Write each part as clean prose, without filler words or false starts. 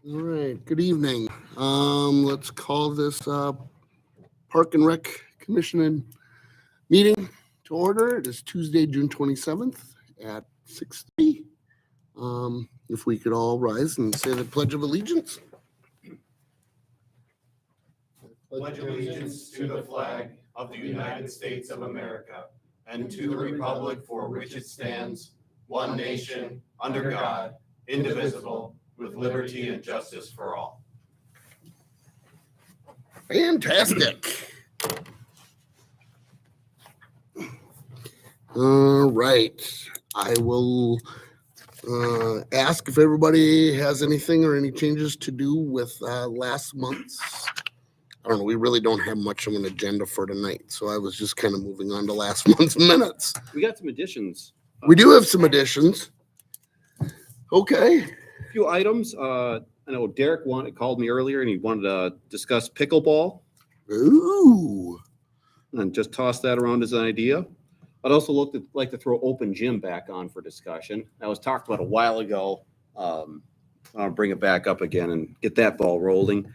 All right, good evening. Let's call this Park and Rec Commission meeting to order. It is Tuesday, June 27th at 6:30. If we could all rise and say the Pledge of Allegiance. Pledge allegiance to the flag of the United States of America and to the republic for which it stands, one nation, under God, indivisible, with liberty and justice for all. Fantastic. All right. I will ask if everybody has anything or any changes to do with last month's. I don't know. We really don't have much of an agenda for tonight, so I was just kind of moving on to last month's minutes. We got some additions. We do have some additions. Okay. A few items. I know Derek called me earlier and he wanted to discuss pickleball Ooh. and just toss that around as an idea. I'd also like to throw open gym back on for discussion. That was talked about a while ago. I'll bring it back up again and get that ball rolling.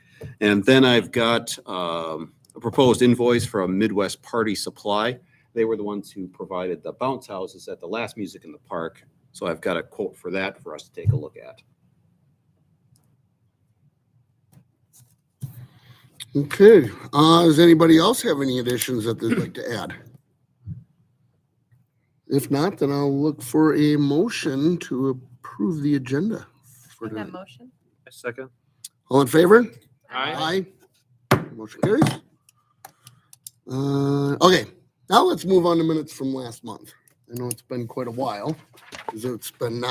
And then I've got a proposed invoice from Midwest Party Supply. They were the ones who provided the bounce houses at the last Music in the Park. So I've got a quote for that for us to take a look at. Okay. Does anybody else have any additions that they'd like to add? If not, then I'll look for a motion to approve the agenda for Make that tonight. motion. Second. All in favor? Aye. Motion carries. Okay, now let's move on to minutes from last month. I know it's been quite a while, because it's been,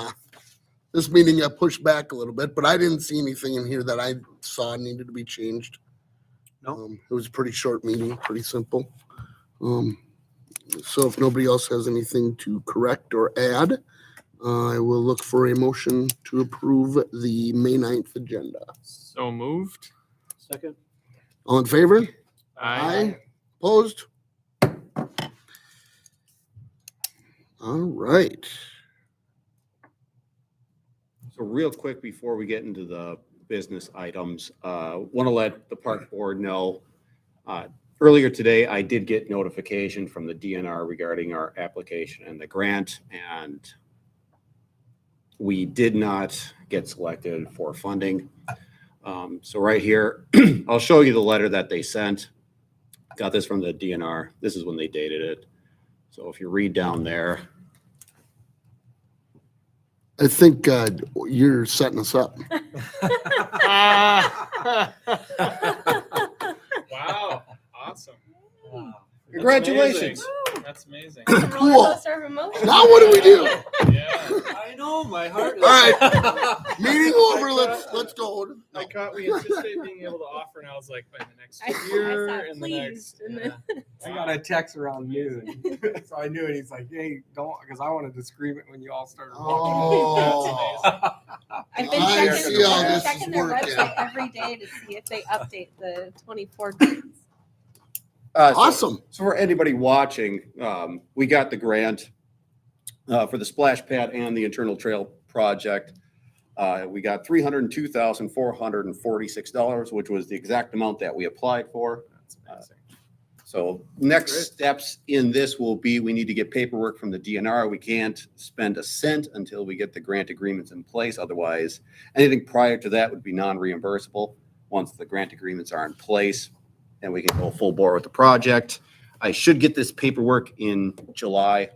this meeting got pushed back a little bit, but I didn't see anything in here that I saw needed to be changed. No. It was a pretty short meeting, pretty simple. So if nobody else has anything to correct or add, I will look for a motion to approve the May 9th agenda. So moved. Second. All in favor? Aye. Opposed? All right. So real quick before we get into the business items, want to let the park board know, earlier today, I did get notification from the DNR regarding our application and the grant, and we did not get selected for funding. So right here, I'll show you the letter that they sent. Got this from the DNR. This is when they dated it. So if you read down there, I think you're setting us up. Wow. Awesome. congratulations. That's amazing. Roller Cool. coaster of emotions. Now what do we do? Yeah. I know, my heart. All right. Meeting over. Let's go. I caught, we anticipate being able to offer, and I was like, by the next I year, saw and the pleased, next. and Yeah. then- I got a text around noon, so I knew it. He's like, "Hey, don't," because I wanted to scream it when you all started. Oh. I've been I checking, see how I've been this is checking their working. website every day to see if they update the 24 dates. Awesome. So for anybody watching, we got the grant for the splash pad and the internal trail project. We got $302,446, which was the exact amount that we applied for. That's amazing. So next steps in this will be, we need to get paperwork from the DNR. We can't spend a cent until we get the grant agreements in place. Otherwise, anything prior to that would be non-reimbursable. Once the grant agreements are in place, and we can go full bore with the project. I should get this paperwork in July,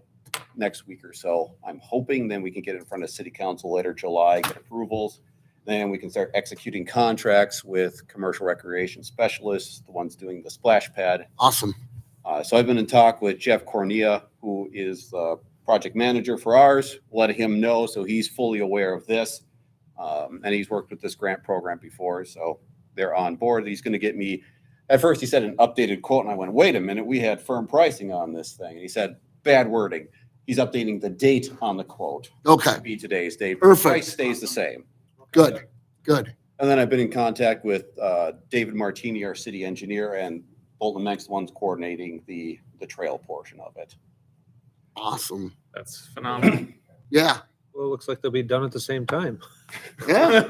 next week or so. I'm hoping then we can get in front of city council later July, get approvals. Then we can start executing contracts with commercial recreation specialists, the ones doing the splash pad. Awesome. So I've been in talk with Jeff Cornea, who is the project manager for ours, let him know so he's fully aware of this. And he's worked with this grant program before, so they're on board. He's going to get me, at first he said an updated quote, and I went, wait a minute, we had firm pricing on this thing. And he said, bad wording. He's updating the date on the quote. Okay. To be today's date. Perfect. The price stays the same. Good. Good. And then I've been in contact with David Martini, our city engineer, and Bolton Menk's the ones coordinating the trail portion of it. Awesome. That's phenomenal. Yeah. Well, it looks like they'll be done at the same time. Yeah,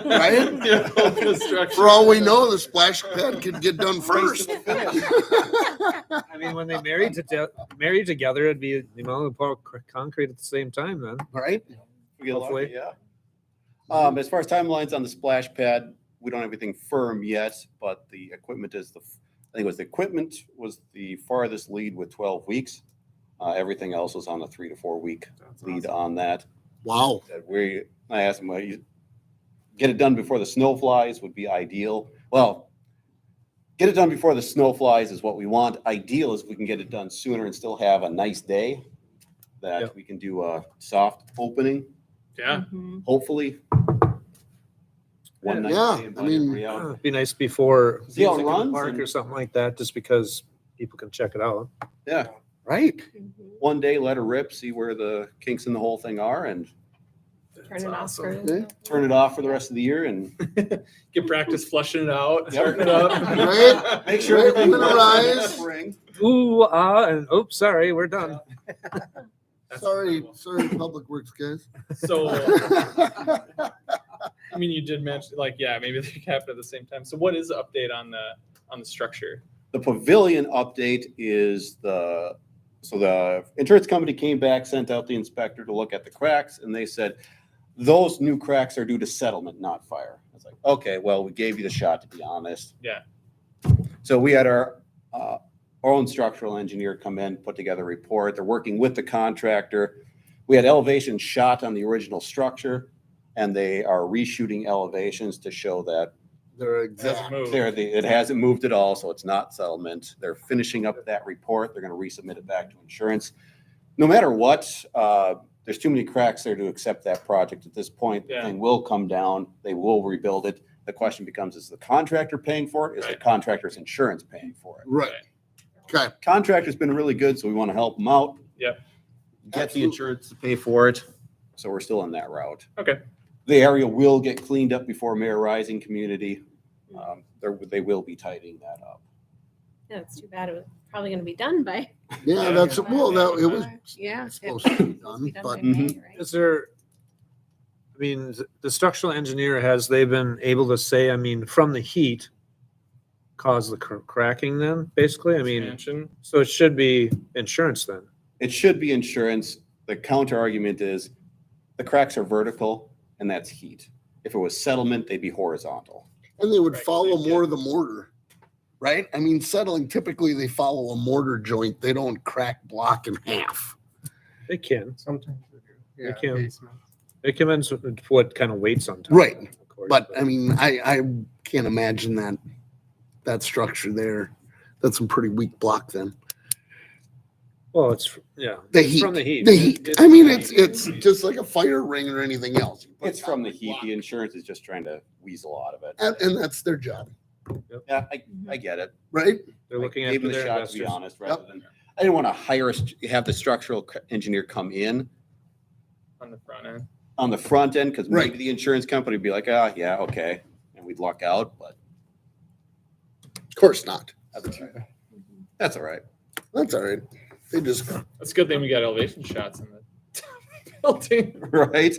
right? Yeah, whole construction. For all we know, the splash pad could get done first. I mean, when they marry together, it'd be, pour concrete at the same time then. Right? We get lucky, Hopefully. yeah. As far as timelines on the splash pad, we don't have anything firm yet, but the equipment is I think it was the equipment was the farthest lead with 12 weeks. Everything else was on a 3 to 4 week lead on that. Wow. I asked him, well, you get it done before the snow flies would be ideal. Well, get it done before the snow flies is what we want. Ideal is we can get it done sooner and still have a nice day that Yep. we can do a soft opening, Yeah. Mhm. hopefully. One night. Yeah, stay, I buddy, mean- free out. It'd be nice before See how it music in the runs park and- or something like that, just because people can check it out. Yeah, Right? Mhm. one day, let her rip, see where the kinks in the whole thing are and Turn it off for Okay. turn it off for the rest of the year and Get practice flushing it out, Yep. starting it up. Right? make sure Right, everything winterize. runs in the spring. Ooh, and oops, sorry, we're done. That's Sorry, incredible. Public Works guys. So, I mean, you did mention, like, yeah, maybe they could happen at the same time. So what is the update on the structure? The pavilion update is the insurance company came back, sent out the inspector to look at the cracks, and they said, those new cracks are due to settlement, not fire. I was like, okay, well, we gave you the shot, to be honest. Yeah. So we had our own structural engineer come in, put together a report. They're working with the contractor. We had elevation shot on the original structure, and they are reshooting elevations to show that They're Hasn't exact. moved. it hasn't moved at all, so it's not settlement. They're finishing up that report. They're gonna resubmit it back to insurance. No matter what, there's too many cracks there to accept that project at this point. The Yeah. thing will come down. They will rebuild it. The question becomes, is the contractor paying for it? Is the Right. contractor's insurance paying for it? Right. Okay. Contractor's been really good, so we want to help them out. Yep. Get the Absolutely. insurance to pay for it. So we're still on that route. Okay. The area will get cleaned up before Mayor Rising Community. They will be tidying that up. Yeah, it's too bad. It was probably going to be done by. Yeah, that's, well, that, it was Yeah. supposed to be Supposed to be done, done but by May, Mhm. right? Is there, I mean, the structural engineer, has they been able to say, I mean, from the heat, cause the cracking then, basically? I mean, Expansion. so it should be insurance then. It should be insurance. The counter argument is the cracks are vertical and that's heat. If it was settlement, they'd be horizontal. and they would Right, follow they more of the mortar. Right? I mean, settling, typically they follow a mortar joint. They don't crack block in half. They can. Sometimes they do. Yeah, can. basement. They come in with what kind of weights on top. Right. of course, But I mean, I can't imagine that structure there. That's a pretty weak block then. Well, it's, yeah. The it's heat, From the heat. the heat. It's I mean, from the it's just like a fire ring or anything else. You put It's from the concrete heat. block. The insurance is just trying to weasel out of it. And that's their job, Yeah, I get it. right? They're looking I at gave them the their shot, to be investors. honest, rather than, I didn't want to have the structural engineer come in On the front end. on the front end, because Right. maybe the insurance company would be like, ah, yeah, okay, and we'd luck out, but Of course not. that's all right. That's all right. They just, That's a good thing we got elevation shots in the building. Right?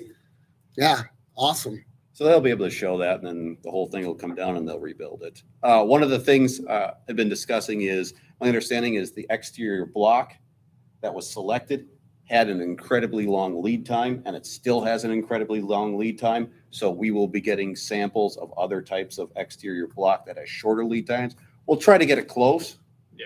yeah, awesome. So they'll be able to show that, and then the whole thing will come down and they'll rebuild it. One of the things I've been discussing is, my understanding is the exterior block that was selected had an incredibly long lead time, and it still has an incredibly long lead time. So we will be getting samples of other types of exterior block that has shorter lead times. We'll try to get it close. Yeah.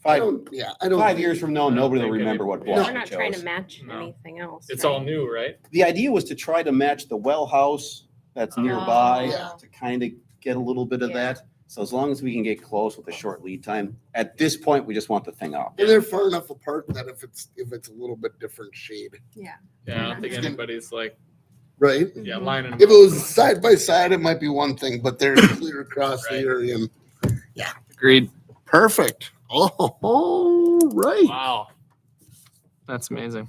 I 5 don't, yeah, I don't. 5 years from now, I don't nobody will think remember what anybody- block We're we not trying to chose. match No. anything else. It's right? all new, right? The idea was to try to match the well house that's nearby, Yeah. to kind of get a little bit of Yeah. that. So as long as we can get close with a short lead time, at this point, we just want the thing up. And they're far enough apart that if it's a little bit different shade, Yeah. Yeah, I don't think Mhm. anybody's like, right? yeah, Mhm. lining them If it up. was side by side, it might be one thing, but they're clear across the Right. area. And Agreed. perfect. Oh, right. Wow. That's amazing.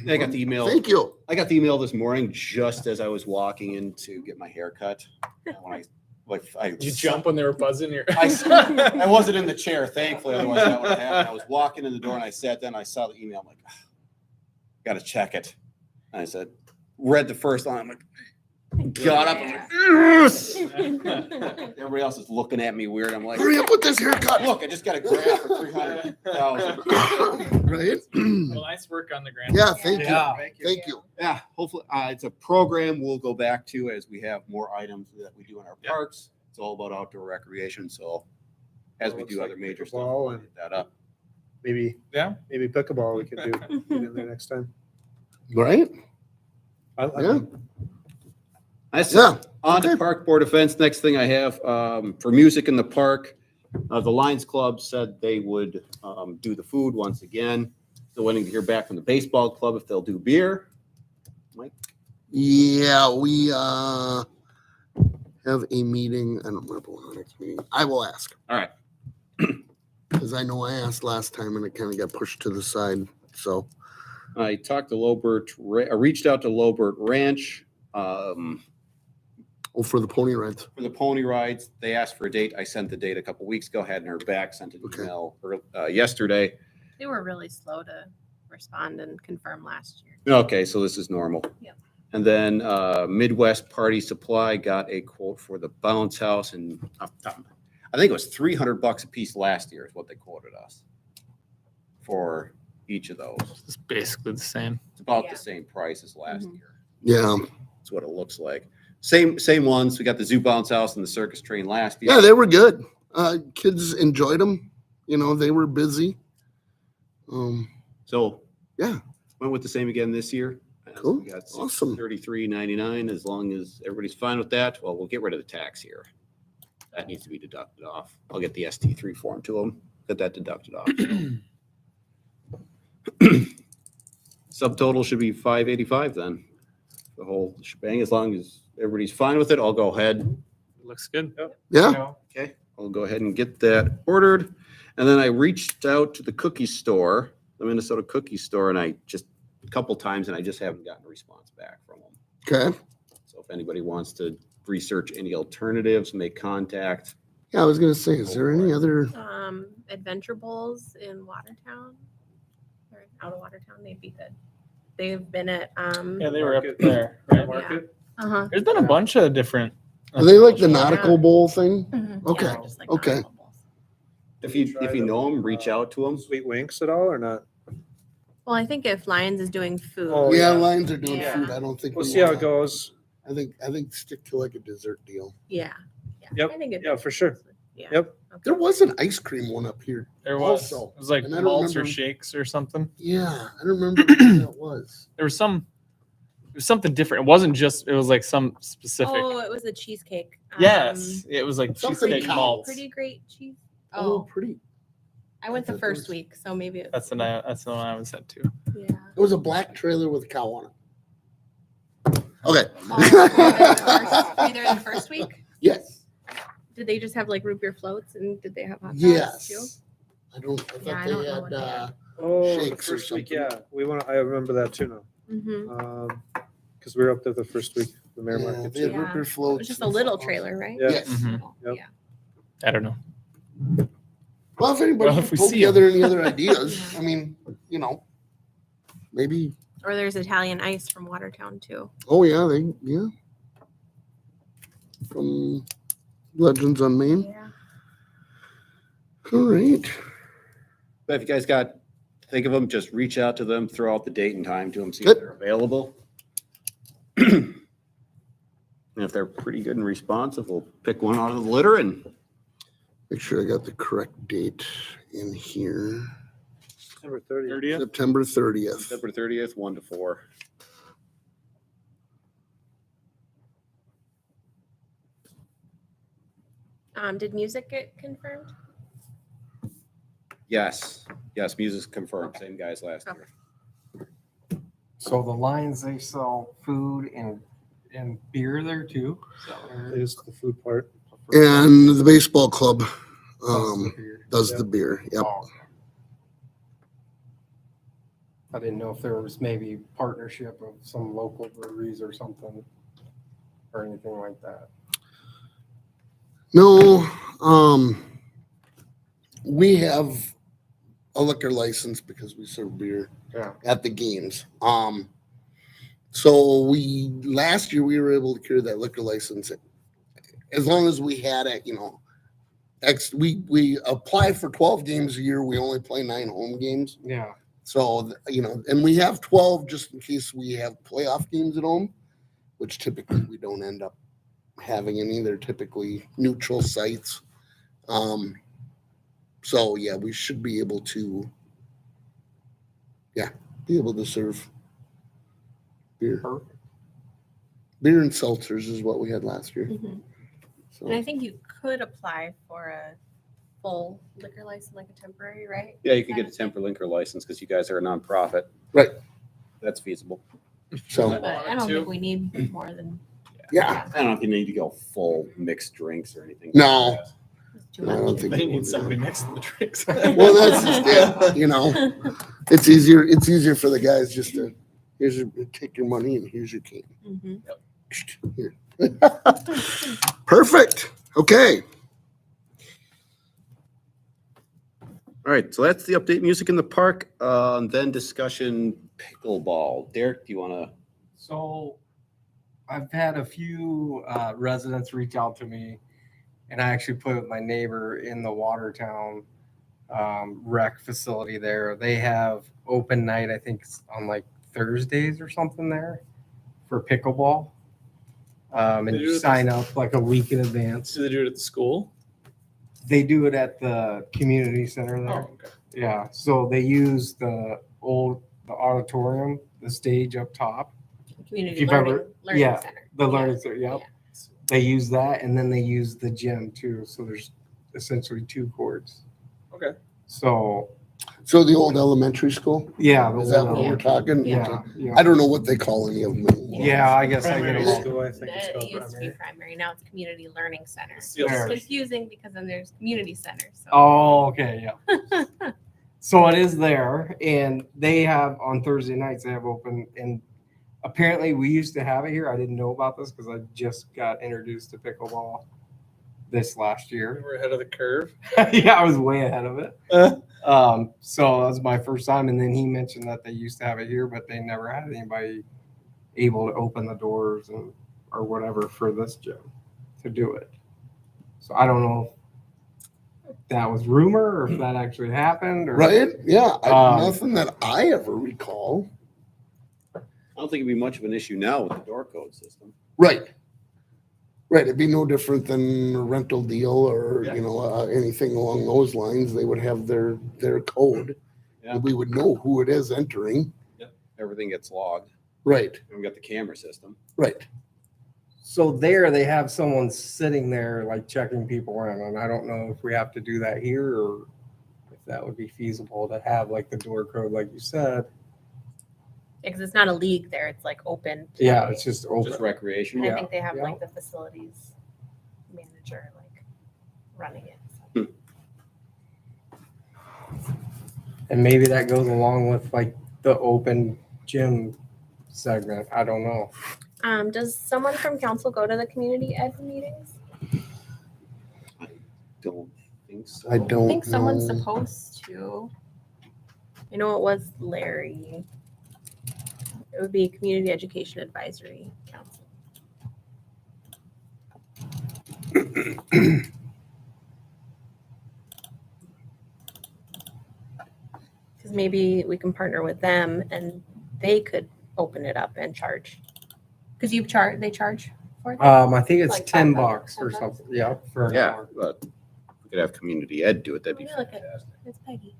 I got the email. Thank you. I got the email this morning just as I was walking in to get my hair cut. And when Did you jump when they were buzzing your? I wasn't in the chair, thankfully, otherwise that would have happened. I was walking in the door and I sat down, I saw the email, I'm like, "Ah, gotta check it. And I said, read the first line, I'm like, got up, I'm like, yes! Everybody else is looking at me weird. I'm like, Hurry up with this haircut. look, I just got a grant for 300,000. Right? Well, nice work on the grant. Yeah, thank you. Yeah. Thank you. Yeah, hopefully, it's a program we'll go back to as we have more items that we do in our Yeah. parks. It's all about outdoor recreation, so as we Looks do like other major stuff, pickleball we'll and- get that up. Maybe Yeah. pickleball we could do get in there next time. Right? I Yeah. think That's Yeah. on okay. to park board events. Next thing I have, for music in the park, the Lions Club said they would, do the food once again. Still waiting to hear back from the baseball club if they'll do beer. Mike? Yeah, we have a meeting. I don't remember when our next meeting. I will ask. All right. Because I know I asked last time and it kind of got pushed to the side. So, I talked to I reached out to Lobert Ranch, for the pony rides. for the pony rides. They asked for a date. I sent the date a couple weeks ago, hadn't heard back, sent an Okay. email yesterday. They were really slow to respond and confirm last year. Okay, so this is normal. Yep. And then Midwest Party Supply got a quote for the bounce house, and I think it was $300 a piece last year is what they quoted us for each of those. It's basically the same. It's about Yeah. the same price as last Mhm. year. Yeah. That's what it looks like. Same ones. We got the zoo bounce house and the circus train last year. Yeah, they were good. Kids enjoyed them. You know, they were busy. So Yeah. went with the same again this year. Cool. We got Awesome. $33.99. As long as everybody's fine with that, well, we'll get rid of the tax here. That needs to be deducted off. I'll get the ST3 form to them, get that deducted off. Subtotal should be 585 then. The whole shebang, as long as everybody's fine with it, I'll go ahead. Looks good. Yeah. Okay. I'll go ahead and get that ordered. And then I reached out to the cookie store, the Minnesota Cookie Store, and I just a couple times, and I just haven't gotten a response back from them. Okay. So if anybody wants to research any alternatives, make contact. Yeah, I was going to say, is there any other? Adventure Bowls in Watertown or out of Watertown, they'd be good. They've been at Yeah, they were up Market. there. Right? Market. uh-huh. There's been a bunch of different. Are they like the Yeah. nautical bowl thing? Mhm. Okay, Yeah, just like okay. nautical bowls. If you know them, reach out to them. Sweet Winks at all or not? Well, I think if Lions is doing food. Oh, Yeah, yeah. lines are doing Yeah. food. I don't think. We'll we see how wanna- it goes. I think stick to like a dessert deal. Yeah. Yep. I think it Yeah, for sure. Yeah. Yep. Okay. There was an ice cream one up here. There was. Also, It was like and I don't malts or remember- shakes or something. Yeah, I don't remember what that was. There was some. It was something different. It wasn't just. It was like some specific. Oh, it was a cheesecake. Yes, it was like Something cheesecake cow. malts. Pretty great cheese. Oh, Oh, pretty. I went I the thought there first was- week, so maybe it That's the one I was at too. yeah. It was a black trailer with a cow on it. Okay. Oh, were you there the first week? Yes. Did they just have like root beer floats and did they have hot dogs too? Yes. I thought Yeah, I they don't know had, what they had. Oh, the Shakes or first week, something. yeah. I remember that too now. Mm-hmm. Because we were up there the first week, the Mare yeah, Market. they had too. root beer It floats. was just a and little stuff. trailer, right? Yeah. Yes. Mhm. Yep. Yeah. I don't know. Well, if anybody Well, if we pulled see 'em. together any other ideas, I mean, you know, maybe. Or there's Italian ice from Watertown too. Oh yeah, yeah. From Legends on Main. Yeah. All right. But if you guys think of them, just reach out to them, throw out the date and time to them, see Good. if they're available. And if they're pretty good and responsive, we'll pick one out of the litter and Make sure I got the correct date in here. September 30th. 30th. September 30th. September 30th, 1 to 4. Did music get confirmed? Yes, music's confirmed, same guys last Okay. year. So the Lions, they sell food and beer there too. So It is the food part. And the baseball club Does the beer. does Yep. the beer. Yep. Oh, okay. I didn't know if there was maybe partnership of some local breweries or something or anything like that. No, we have a liquor license because we serve beer Yeah. at the games. So last year we were able to carry that liquor license as long as we had it, we apply for 12 games a year. We only play 9 home games. Yeah. So, and we have 12 just in case we have playoff games at home, which typically we don't end up having any. They're typically neutral sites. So yeah, we should be able to, serve beer. Perfect. Beer and seltzers is what we had last year. Mhm. So, And I think you could apply for a full liquor license, like a temporary, right? Yeah, you could get a temporary liquor license because you guys are a nonprofit. Right. That's feasible. so But I don't Two. think we need more than. yeah, I don't know if you need to go full mixed drinks or anything. No. It's too I don't much. think They it need would. somebody mixing the drinks. Well, that's just it, It's easier for the guys just to take your money and here's your cane. Mhm. Here. Perfect. Okay. All right, so that's the update music in the park. Then discussion pickleball. Derek, do you want to? So I've had a few residents reach out to me, and I actually put my neighbor in the Watertown rec facility there. They have open night, I think it's on like Thursdays or something there for pickleball. And They do you it- sign up like a week in advance. Do they do it at the school? They do it at the community center there. Oh, okay. Yeah, so they use the auditorium, the stage up top, Community you've learning, ever- learning yeah, center. the Yeah. learning center, yep. They use that and then they use the gym too. So there's essentially 2 courts. Okay. So, So the old elementary school, yeah. is that what Yeah. we're talking? Yeah, yeah. I don't know what they call any of them. anymore. Yeah, I guess I get Primary them all. School, I think it's It called used to be primary. primary, now it's community learning center. Yes. There. It's confusing because then there's community center, so. Oh, okay, yeah. So it is there and they have on Thursday nights, they have open and apparently we used to have it here. I didn't know about this because I just got introduced to pickleball this last year. We're ahead of the curve. Yeah, I was way ahead of it. Uh. So that was my first time. And then he mentioned that they used to have it here, but they never had anybody able to open the doors and or whatever for this gym to do it. So I don't know if that was rumor or if that actually happened or Right? Yeah. Um, Nothing that I ever recall. I don't think it'd be much of an issue now with the door code system. Right. Right. It'd be no different than a rental deal or, Yeah. anything along those lines. They would have their code. Yeah. And we would know who it is entering. Everything gets logged. Right. And we got the camera system. Right. So there they have someone sitting there like checking people in. And I don't know if we have to do that here or if that would be feasible to have like the door code, like you said. Because it's not a league there, it's like open. Yeah, it's just open. Just recreational. I yeah, think they have yeah. like the facilities manager like running it. so. And maybe that goes along with like the open gym segment. I don't know. Does someone from council go to the community ed meetings? Don't think so. I I don't think someone's know. supposed to. I know it was Larry. It would be Community Education Advisory Council. Because maybe we can partner with them and they could open it up and charge. Because they charge for it? I think it's Like 10 $5 bucks or $10. something. Yeah, for an Yeah, hour. but we could have community ed do it. That'd be Let me look at- fantastic. It's Peggy.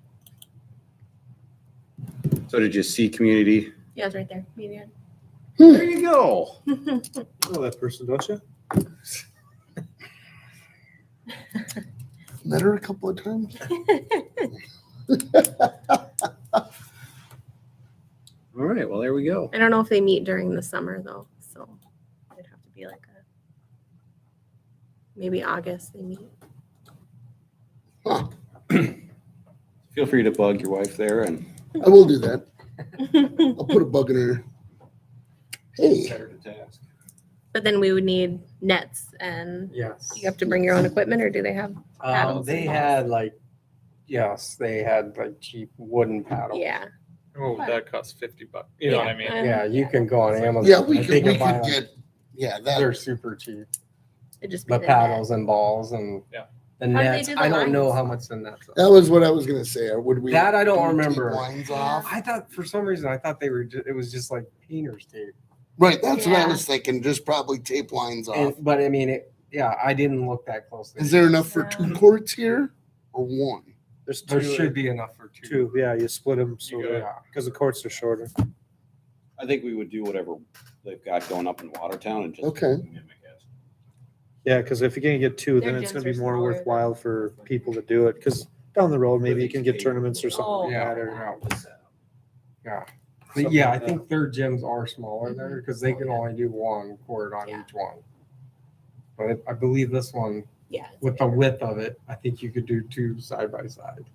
So did you see community? Yeah, it's right there. Community ed. There you go. Oh, that person, don't you? Met her a couple of times. All right, well, there we go. I don't know if they meet during the summer though, so it'd have to be like maybe August they meet. Huh. Feel free to bug your wife there and I will do that. I'll put a bug in her. Hey, set her to task. But then we would need nets and Yes. you have to bring your own equipment or do they have? paddles They and balls? had like yes, they had like cheap wooden paddles. Yeah. What would that cost? $50? You know what I mean? Yeah, you can go on Amazon. Yeah, we I could, think we I buy could them. get, yeah, They're that, super cheap. It'd just be The the paddles net. and balls and Yeah. the How do they nets. do the I don't know lines? how much the nets are. that was what I was gonna say. Would we? That I don't do tape remember. Lines Yeah. off? I thought for some reason I thought they were. It was just like painter's tape. Right, that's what I Yeah. was thinking, just probably tape lines off. But I mean, yeah, I didn't look that closely. Is there enough for Yeah. 2 courts here or 1? There's There two, should be enough for two. yeah, you split them so, You got it. Yeah. because the courts are shorter. I think we would do whatever they've got going up in Watertown and just. Okay. mimic it. Yeah, because if you're gonna get two, then Their it's gyms gonna be are more smaller. worthwhile for people to do it, because down the road, maybe you can get tournaments or something like Yeah. that, or Yeah. Something Yeah, I like that. think their gyms are smaller there because they can only do 1 court on Yeah. each one. But I believe this one, Yeah. with the width of it, I think you could do 2 side by side.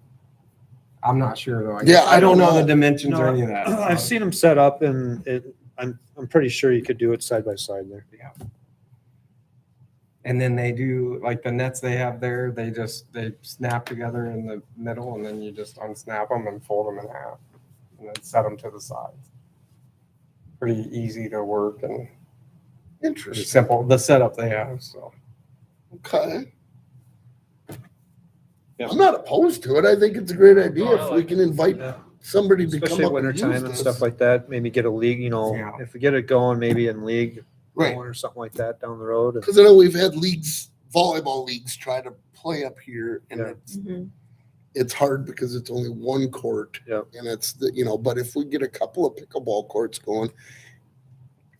I'm not sure though. Yeah, I I don't don't know the know. dimensions or No, any of that. I've seen them set up, and I'm pretty sure you could do it side by side there. And then they do like the nets they have there, they snap together in the middle and then you just unsnap them and fold them in half and then set them to the sides. Pretty easy to work and pretty Interesting. simple, the setup they have, so. Okay. Yeah. I'm not opposed to it. I think it's a great idea Oh, I if we like can invite somebody to Especially come up and winter use time and this. stuff like that, maybe get a league, Yeah. if we get it going, maybe in league Right. going or something like that down the road. Because I know we've had leagues, volleyball leagues, try to play up here, and Yeah. Mhm. it's hard because it's only 1 court. Yep. And it's but if we get a couple of pickleball courts going,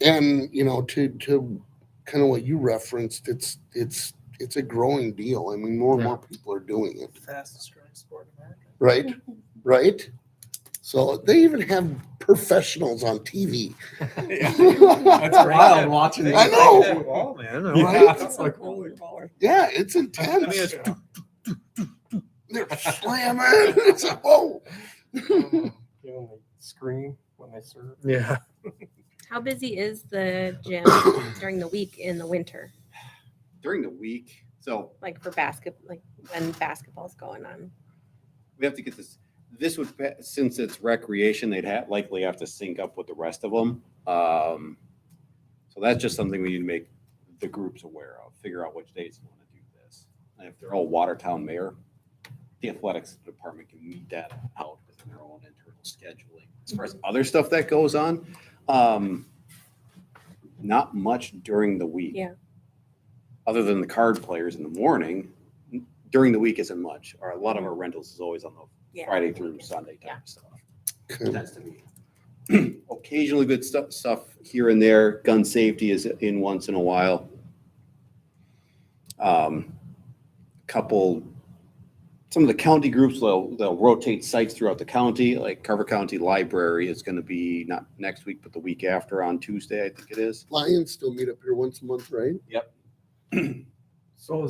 and to kind of what you referenced, it's a growing deal. I mean, more and Yeah. more people are doing it. Fastest growing sport in America. Right. Right. So they even have professionals on TV. That's wild watching it. I know. Oh, man. Right? It's like, holy moly. Yeah, it's intense. I mean, it's They're slamming. It's like, whoa. You know, they scream when they serve. Yeah. How busy is the gym during the week in the winter? During the week, so Like for basketball, like when basketball's going on? we have to get this would, since it's recreation, they'd likely have to sync up with the rest of them. So that's just something we need to make the groups aware of, figure out which days you want to do this. And if they're all Watertown mayor, the athletics department can meet that out within their own internal scheduling. As far as other stuff that goes on, not much during the week. Yeah. Other than the card players in the morning, during the week isn't much. Or a lot of our rentals is always on the Yeah. Friday through Sunday type Yeah. of stuff. Okay. Tends to be occasionally good stuff here and there. Gun safety is in once in a while. Some of the county groups, they'll rotate sites throughout the county, like Carver County Library is going to be not next week, but the week after on Tuesday, I think it is. Lions still meet up here once a month, right? So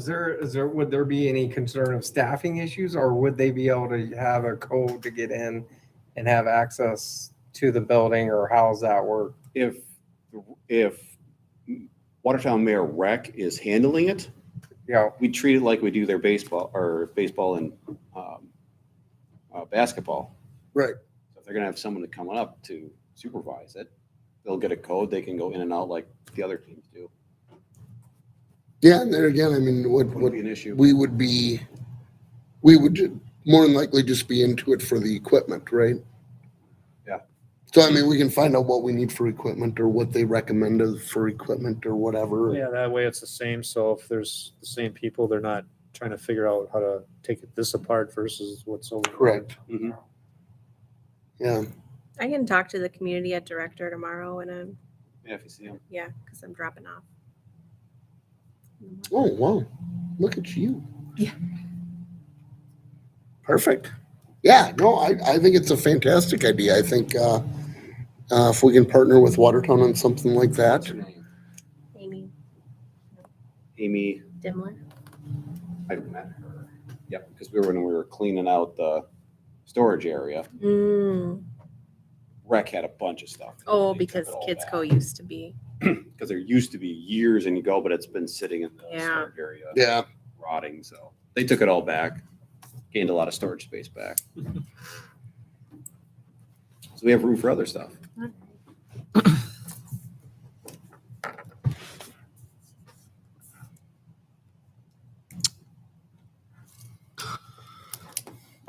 would there be any concern of staffing issues or would they be able to have a code to get in and have access to the building or how's that work? If Watertown Mayor Rec is handling it, Yeah, we treat it like we do their baseball and basketball. Right. So if they're gonna have someone to come up to supervise it, they'll get a code. They can go in and out like the other teams do. Yeah, and there again, I mean, what Wouldn't be an issue. we would more than likely just be into it for the equipment, right? Yeah. So I mean, we can find out what we need for equipment or what they recommend for equipment or whatever. Yeah, that way it's the same. So if there's the same people, they're not trying to figure out how to take this apart versus what's over. there. Correct. Mhm. Yeah. I can talk to the community ed director tomorrow and Yeah, if you see them. yeah, because I'm dropping off. Oh, wow. Look at you. Yeah. Perfect. Yeah, no, I think it's a fantastic idea. I think if we can partner with Watertown on something like that. What's her name? Amy Amy, Dimler. I've met her. Yep, because when we were cleaning out the storage area, Rec had a bunch of stuff. Oh, They took because it all Kids back. Co used to be. Because there used to be years and but it's been sitting in the Yeah. storage area Yeah. rotting. So they took it all back. gained a lot of storage space back. So we have room for other stuff.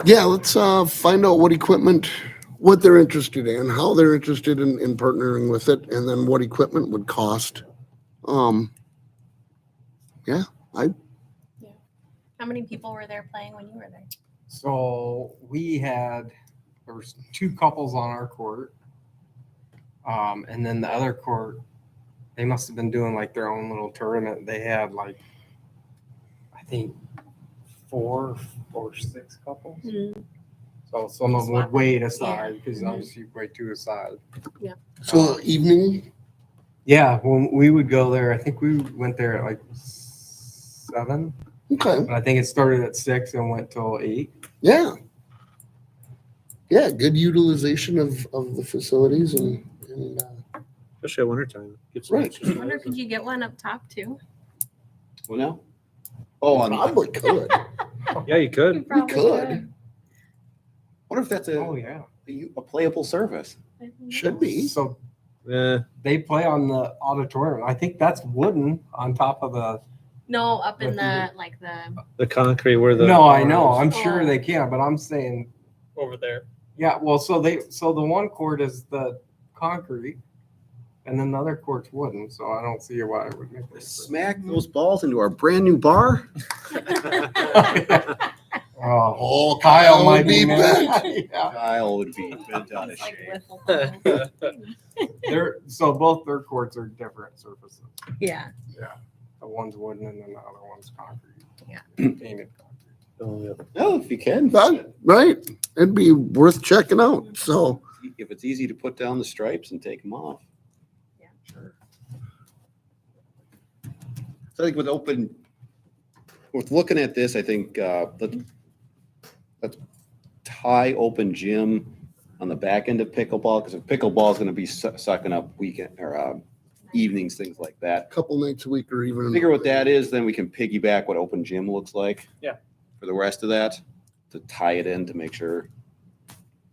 Yeah, let's find out what they're interested in, how they're interested in partnering with it, and then what equipment would cost. Yeah, How many people were there playing when you were there? So there was 2 couples on our court. And then the other court, they must have been doing like their own little tournament. They had like, I think 4 or 6 couples. So some of them would wait aside because Mhm. obviously you wait 2 aside. so evening, Yeah, when we would go there, I think we went there at like 7. okay, But I think it started at 6 and went till 8. yeah. Yeah, good utilization of the facilities and Especially at wintertime. Get some Right. exercise. I wonder, could you get one up top too? Well, now? Oh, I probably could. Yeah, you could. You probably could. wonder if that's Oh, yeah. a playable service. Should be. So Yeah. they play on the auditorium. I think that's wooden on top of the. No, up in But the, like the, The concrete where the. No, I know. I'm Oh. sure they can, but I'm saying, Over there. yeah. Well, so the one court is the concrete, and then the other court's wooden. So I don't see why it would make this. Smack those balls into our brand new bar. Oh, Oh, Kyle might be be back. mad. Yeah. Kyle would be bent out of it's like shape. wiffle ball. So both their courts are different surfaces. Yeah, The one's wooden and then the other one's concrete. Yeah. Painted concrete. Oh, yeah. No, if you can. Right, it'd be worth checking out, so. If it's easy to put down the stripes and take them off. Yeah. Sure. So I think with looking at this, I think, let's tie open gym on the back end of pickleball, because if pickleball is gonna be sucking up weekend or evenings, things like that. Couple nights a week or even. Figure what that is, then we can piggyback what open gym looks like. Yeah. For the rest of that, to tie it in to make sure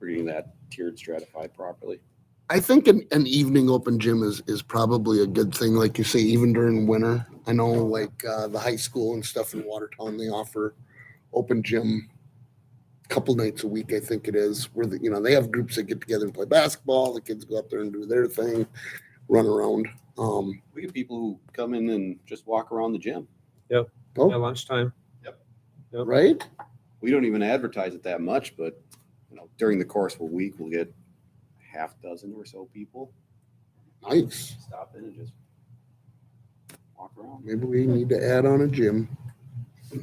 we're getting that tiered stratified properly. I think an evening open gym is probably a good thing, like you say, even during winter. I know like the high school and stuff in Watertown, they offer open gym a couple nights a week, I think it is, where they have groups that get together and play basketball. The kids go up there and do their thing, run around. We get people who come in and just walk around the gym. At Oh, lunchtime. right? We don't even advertise it that much, but during the course of a week, we'll get half dozen or so people Nice. stop in and just walk around. Maybe we need to add on a gym.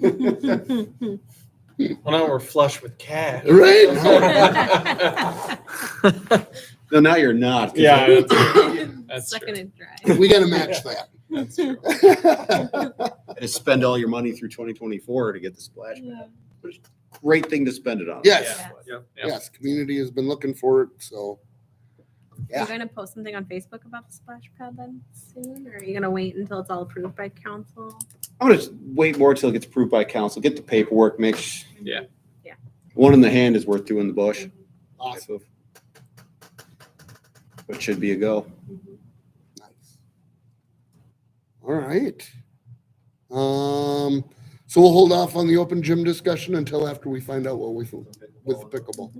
Well, now we're flush with cash. Right? No, now you're not. 'cause Yeah, that's sucking true. it dry. We gotta match that. That's true. Just spend all your money through 2024 to get the splash pad. Yeah. Great thing to spend it on. Yes, Yeah. yes, community has been looking for it, so. Are Yeah. you gonna post something on Facebook about the splash pad then soon, or are you gonna wait until it's all approved by council? I'm gonna just wait more till it gets approved by council, get the paperwork, Yeah. Yeah. One in the hand is worth two in the bush. Awesome. But should be a go. Nice. All right. So we'll hold off on the open gym discussion until after we find out what we think with the pickleball.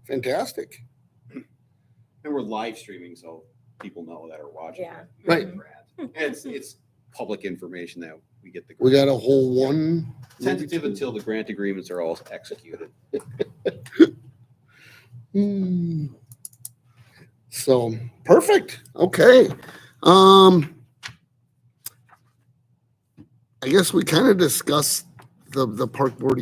Fantastic. And we're live streaming, so people know that are watching. Yeah. Right. And it's public information that we get the. We got a whole one. Tentative until the grant agreements are all executed. Hmm. So, perfect. Okay. I guess we kind of discussed the park board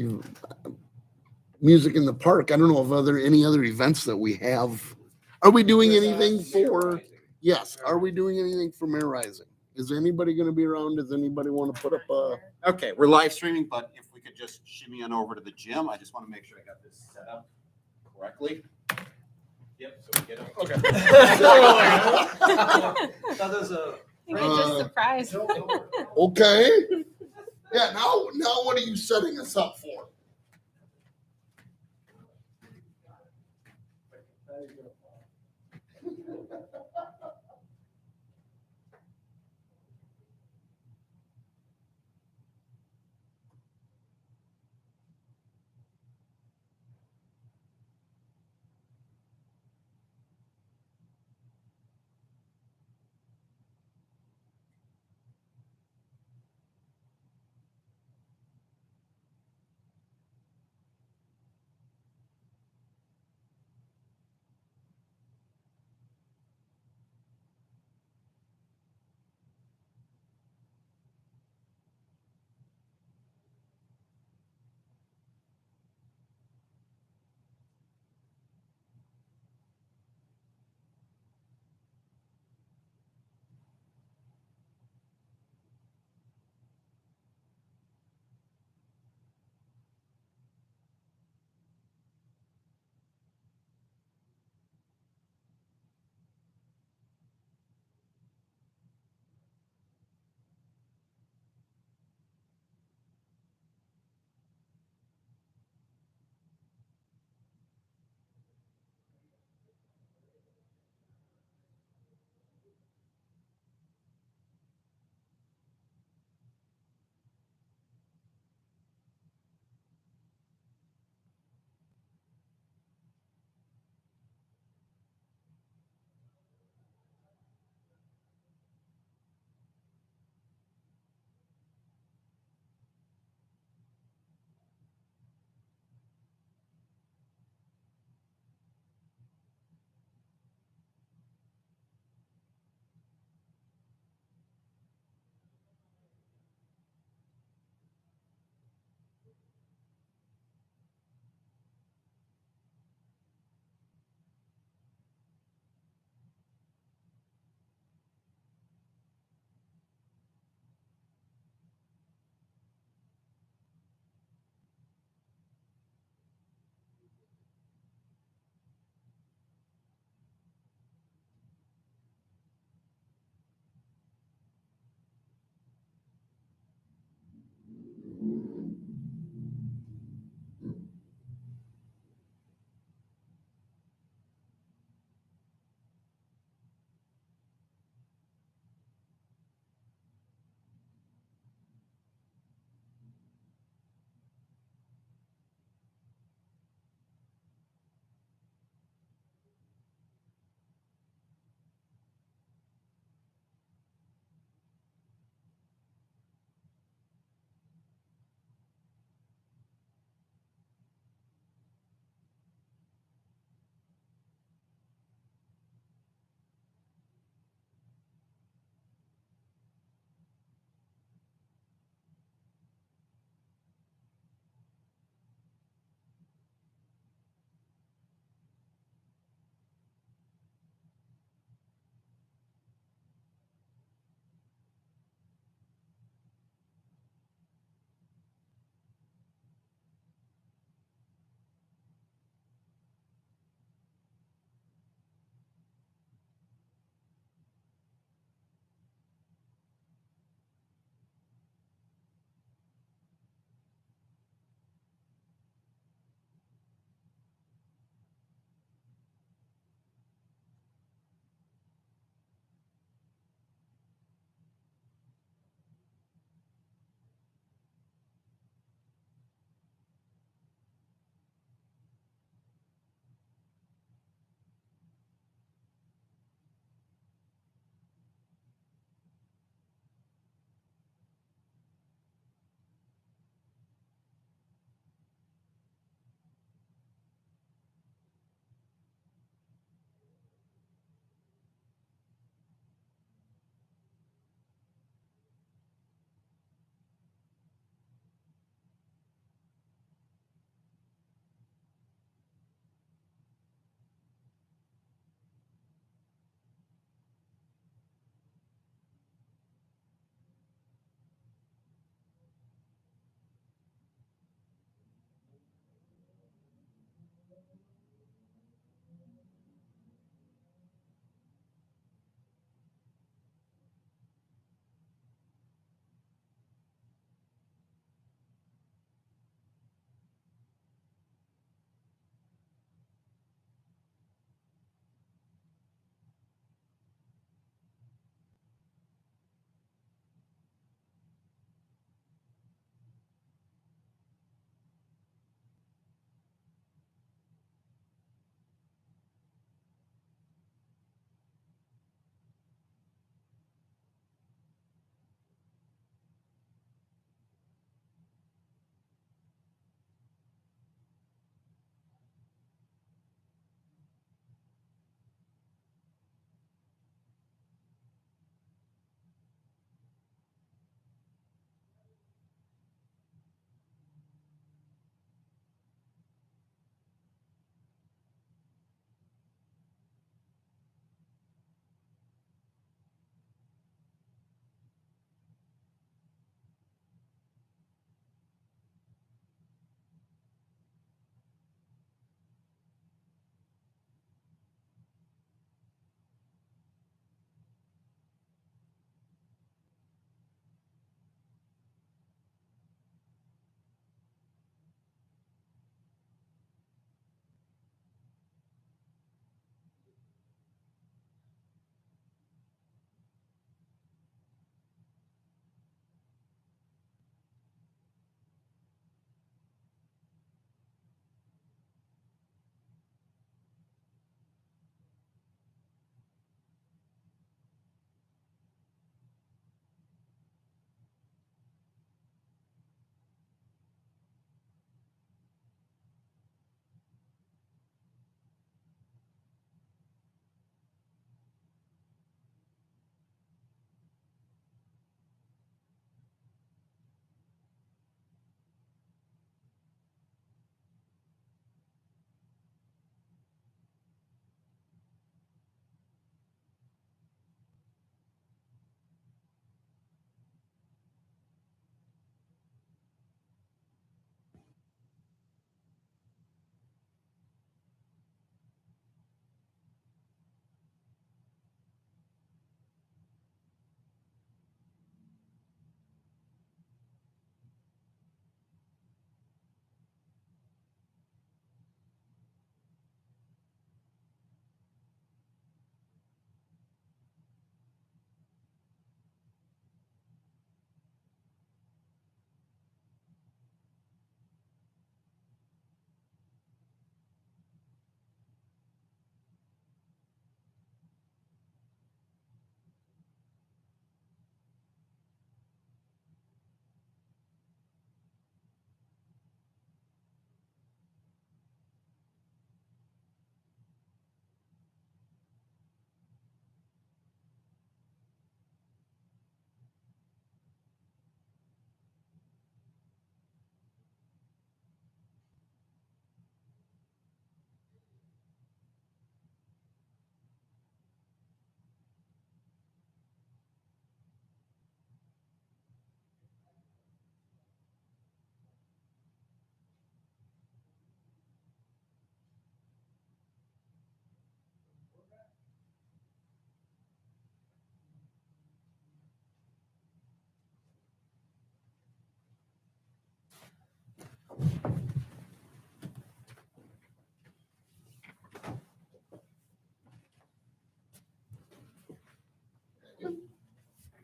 music in the park. I don't know if any other events that we have. Are we doing anything for? Yes. Are we doing anything for Mayor Rising? Is anybody going to be around? Does anybody want to put up a? Okay, we're live streaming, but if we could just shimmy on over to the gym, I just want to make sure I got this set up correctly. Yep, so we get up. Okay. You're just surprised. Okay. Yeah. Now what are you setting us up for?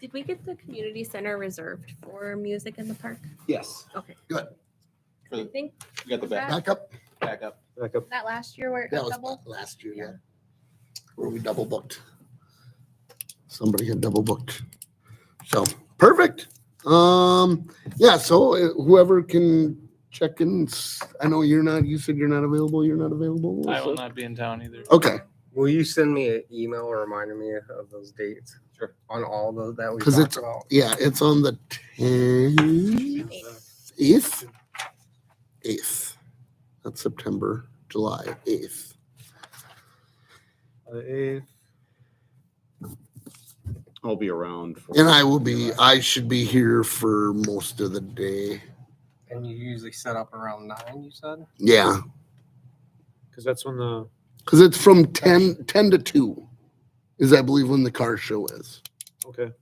Did we get the community center reserved for music in the park? Yes. Okay. Good. I think You got the back, Back up. back up. Back up. that last year where it That got was double. last year, Yeah. yeah. Where we double booked. Somebody had double booked. So, perfect. Yeah, so whoever can check in, I know you said you're not available, you're not available? I will so- not be in town either. Okay, Will you send me an email reminding me of those dates? Sure. On all those that we 'Cause talked it's- about? yeah, it's on the 8th? 8th. That's September, July 8th. I'll be around. for- And I should be here for most of the day. And you usually set up around 9, you said? Yeah, Because that's when the, because it's from 10 to 2 is I believe when the car show is. okay.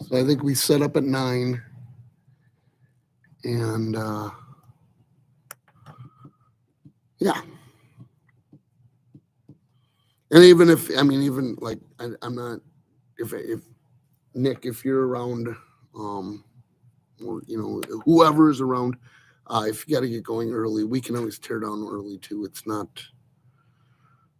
So I think we set up at 9. And yeah. And even if, I mean, even like, I'm not, if Nick, if you're around, or, whoever's around, if you got to get going early, we can always tear down early too. It's not.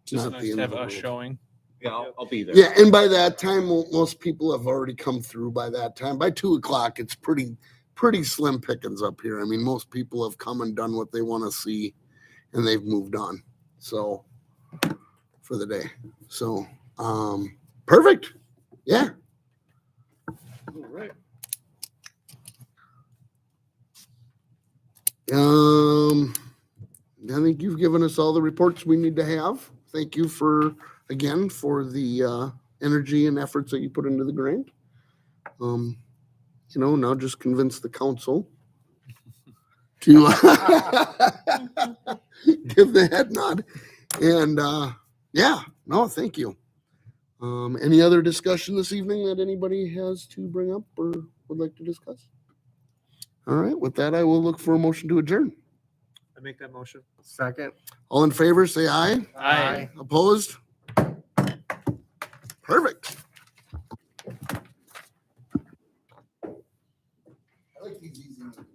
Just not nice the to end have of the us world. showing. Yeah, I'll be there. Yeah, and by that time, most people have already come through by that time. By 2:00, it's pretty slim pickings up here. I mean, most people have come and done what they want to see, and they've moved on. So for the day. So perfect. Yeah. All right. I think you've given us all the reports we need to have. Thank you for the energy and efforts that you put into the grant. Now just convince the council to give the head nod. And thank you. Any other discussion this evening that anybody has to bring up or would like to discuss? All right, with that, I will look for a motion to adjourn. I make that motion. Second? All in favor, say aye. Aye. Opposed? Perfect. I like these easy meetings.